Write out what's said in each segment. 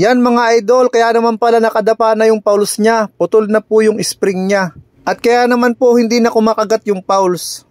Yan mga idol, kaya naman pala nakadapa na yung Pauls niya. Putol na po yung spring niya. At kaya naman po hindi na kumakagat yung Pauls.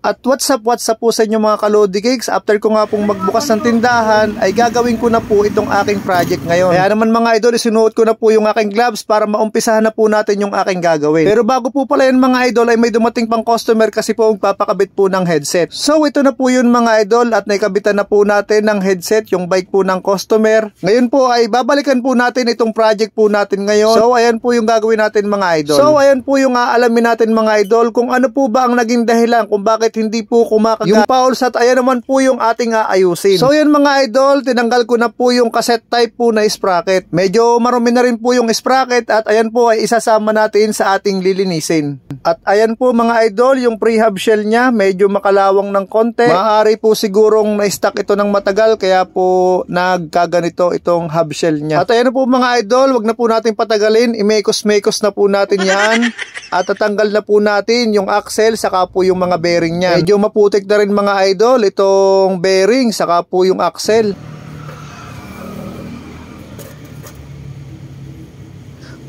At what's up po sa inyo mga kalodi cakes. After ko nga pong magbukas ng tindahan ay gagawin ko na po itong aking project ngayon. Kaya naman mga idol, isinuot ko na po yung aking gloves para maumpisahan na po natin yung aking gagawin. Pero bago po pala yun mga idol ay may dumating pang customer kasi po magpapakabit po ng headset. So ito na po yun mga idol at naikabitan na po natin ng headset yung bike po ng customer. Ngayon po ay babalikan po natin itong project po natin ngayon. So ayan po yung gagawin natin mga idol. So ayan po yung aalamin natin mga idol kung ano po ba ang naging dahilan kung bakit hindi po kumakagat yung Pauls at ayan naman po yung ating aayusin. So yan mga idol, tinanggal ko na po yung cassette type po na sprocket. Medyo marumi na rin po yung sprocket at ayan po ay isasama natin sa ating lilinisin. At ayan po mga idol, yung pre-hub shell nya medyo makalawang ng konti. Maaari po sigurong na-stuck ito ng matagal kaya po nagkaganito itong hub shell nya. At ayan po mga idol, wag na po natin patagalin, imekos-mekos na po natin yan. At tatanggal na po natin yung axle saka po yung mga bearing nya. Medyo maputik na rin mga idol itong bearing saka po yung axle.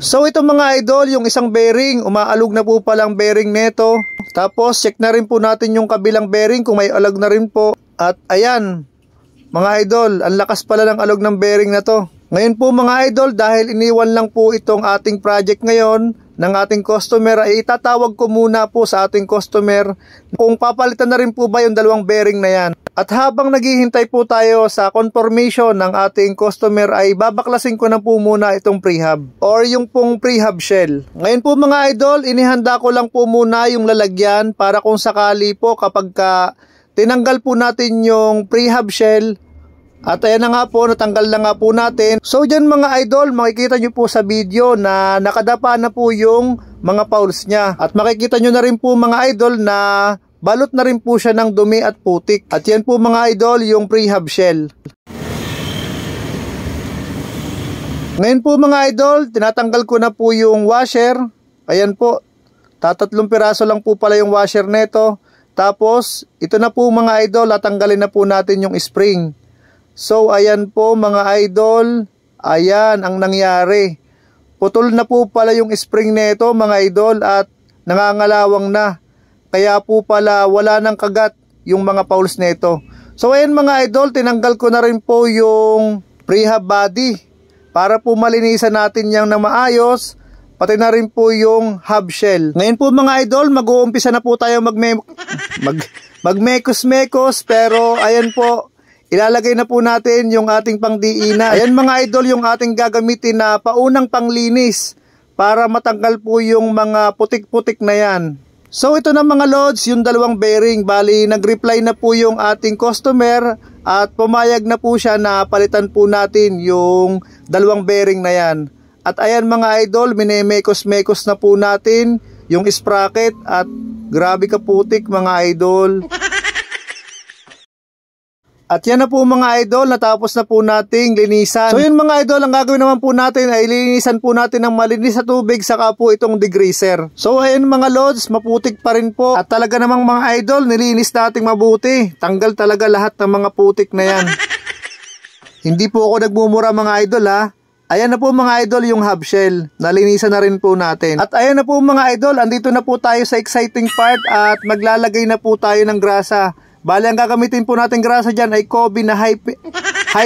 So ito mga idol, yung isang bearing, umaalog na po palang bearing neto. Tapos check na rin po natin yung kabilang bearing kung may alag na rin po. At ayan mga idol, ang lakas pala ng alog ng bearing na to. Ngayon po mga idol, dahil iniwan lang po itong ating project ngayon ng ating customer, ay itatawag ko muna po sa ating customer kung papalitan na rin po ba yung dalawang bearing na yan. At habang naghihintay po tayo sa confirmation ng ating customer ay babaklasin ko na po muna itong prehab or yung pong prehab shell. Ngayon po mga idol, inihanda ko lang po muna yung lalagyan para kung sakali po kapag tinanggal po natin yung prehab shell. At ayan na nga po, natanggal na nga po natin. So dyan mga idol, makikita nyo po sa video na nakadapa na po yung mga Pauls nya. At makikita nyo na rin po mga idol na balot na rin po siya ng dumi at putik. At yan po mga idol, yung prehab shell. Ngayon po mga idol, tinatanggal ko na po yung washer. Ayan po, 3 piraso lang po pala yung washer neto. Tapos, ito na po mga idol, tatanggalin na po natin yung spring. So ayan po mga idol, ayan ang nangyari. Putol na po pala yung spring nito mga idol at nangangalawang na. Kaya po pala wala nang kagat yung mga Pauls nito. So ayan mga idol, tinanggal ko na rin po yung prehab body para po malinisan natin yang na maayos. Pati na rin po yung hub shell. Ngayon po mga idol, mag-uumpisa na po tayo magmekos-mekos pero ayan po, ilalagay na po natin yung ating pangdiinan. Ayan mga idol, yung ating gagamitin na paunang panglinis para matanggal po yung mga putik-putik na yan. So ito na mga lods, yung dalawang bearing. Bali, nag-reply na po yung ating customer at pumayag na po siya na palitan po natin yung dalawang bearing na yan. At ayan mga idol, minemekos-mekos na po natin yung sprocket at grabe ka putik mga idol. At yan na po mga idol, natapos na po nating linisan. So yun mga idol, ang gagawin naman po natin ay linisan po natin ng malinis sa tubig saka po itong degreaser. So ayun mga lods, maputik pa rin po. At talaga namang mga idol, nilinis nating mabuti. Tanggal talaga lahat ng mga putik na yan. Hindi po ako nagmumura mga idol ha. Ayan na po mga idol yung hub shell. Nalinisan na rin po natin. At ayan na po mga idol, andito na po tayo sa exciting part at maglalagay na po tayo ng grasa. Bali, ang gagamitin po natin grasa dyan ay Kobe na high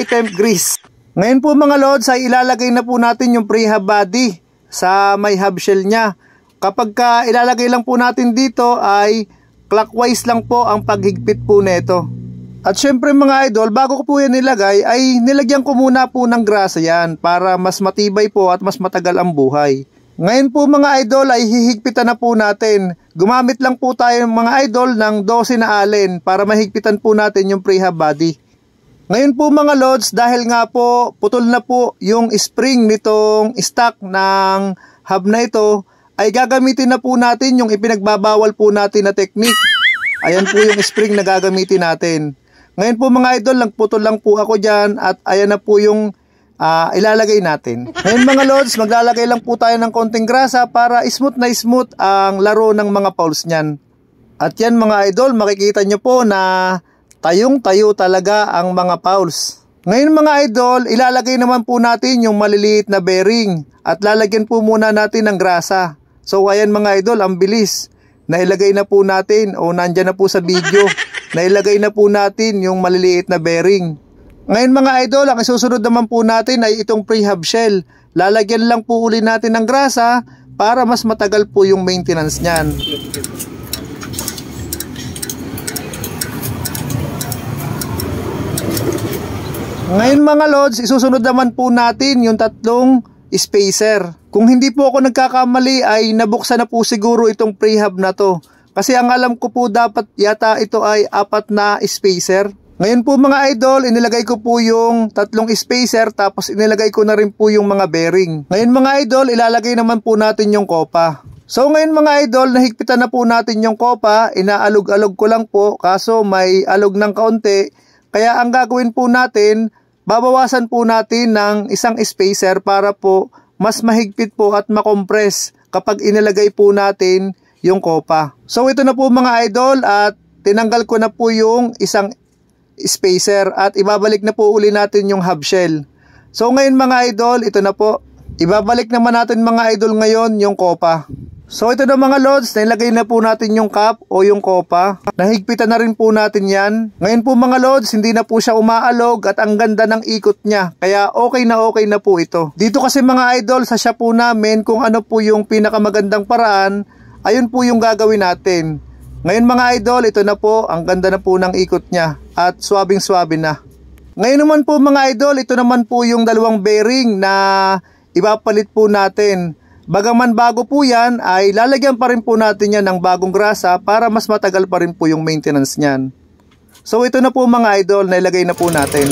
temp grease. Ngayon po mga lods ay ilalagay na po natin yung prehab body sa may hub shell nya. Kapag ilalagay lang po natin dito ay clockwise lang po ang paghigpit po neto. At syempre mga idol, bago ko po yan nilagay ay nilagyan ko muna po ng grasa yan para mas matibay po at mas matagal ang buhay. Ngayon po mga idol ay hihigpitan na po natin. Gumamit lang po tayo mga idol ng 12 na allen para mahigpitan po natin yung prehab body. Ngayon po mga lods, dahil nga po putol na po yung spring nitong stock ng hub na ito, ay gagamitin na po natin yung ipinagbabawal po natin na technique. Ayan po yung spring na gagamitin natin. Ngayon po mga idol, nagputol lang po ako dyan at ayan na po yung ilalagay natin. Ngayon mga lods, maglalagay lang po tayo ng konting grasa para smooth na smooth ang laro ng mga Pauls niyan. At yan mga idol, makikita nyo po na tayong-tayo talaga ang mga Pauls. Ngayon mga idol, ilalagay naman po natin yung maliliit na bearing at lalagyan po muna natin ng grasa. So ayan mga idol, ang bilis. Nailagay na po natin o nandyan na po sa video. Nailagay na po natin yung maliliit na bearing. Ngayon mga idol, ang isusunod naman po natin ay itong pre-hub shell. Lalagyan lang po uli natin ng grasa para mas matagal po yung maintenance niyan. Ngayon mga lods, isusunod naman po natin yung tatlong spacer. Kung hindi po ako nagkakamali ay nabuksan na po siguro itong pre-hub na to. Kasi ang alam ko po dapat yata ito ay 4 na spacer. Ngayon po mga idol, inilagay ko po yung tatlong spacer tapos inilagay ko na rin po yung mga bearing. Ngayon mga idol, ilalagay naman po natin yung kopa. So ngayon mga idol, nahigpitan na po natin yung kopa. Inaalog-alog ko lang po kaso may alog ng kaunti. Kaya ang gagawin po natin, babawasan po natin ng isang spacer para po mas mahigpit po at makompress kapag inilagay po natin yung kopa. So ito na po mga idol at tinanggal ko na po yung isang spacer at ibabalik na po uli natin yung hub shell. So ngayon mga idol, ito na po. Ibabalik naman natin mga idol ngayon yung kopa. So ito na mga lods, nilagay na po natin yung cap o yung kopa. Nahigpitan na rin po natin yan. Ngayon po mga lods, hindi na po siya umaalog at ang ganda ng ikot niya. Kaya okay na po ito. Dito kasi mga idol, sa shop po namin kung ano po yung pinakamagandang paraan, ayun po yung gagawin natin. Ngayon mga idol, ito na po, ang ganda na po ng ikot niya at swabing-swabe na. Ngayon naman po mga idol, ito naman po yung dalawang bearing na ipapalit po natin. Bagaman bago po yan, ay lalagyan pa rin po natin yan ng bagong grasa para mas matagal pa rin po yung maintenance niyan. So ito na po mga idol, nailagay na po natin.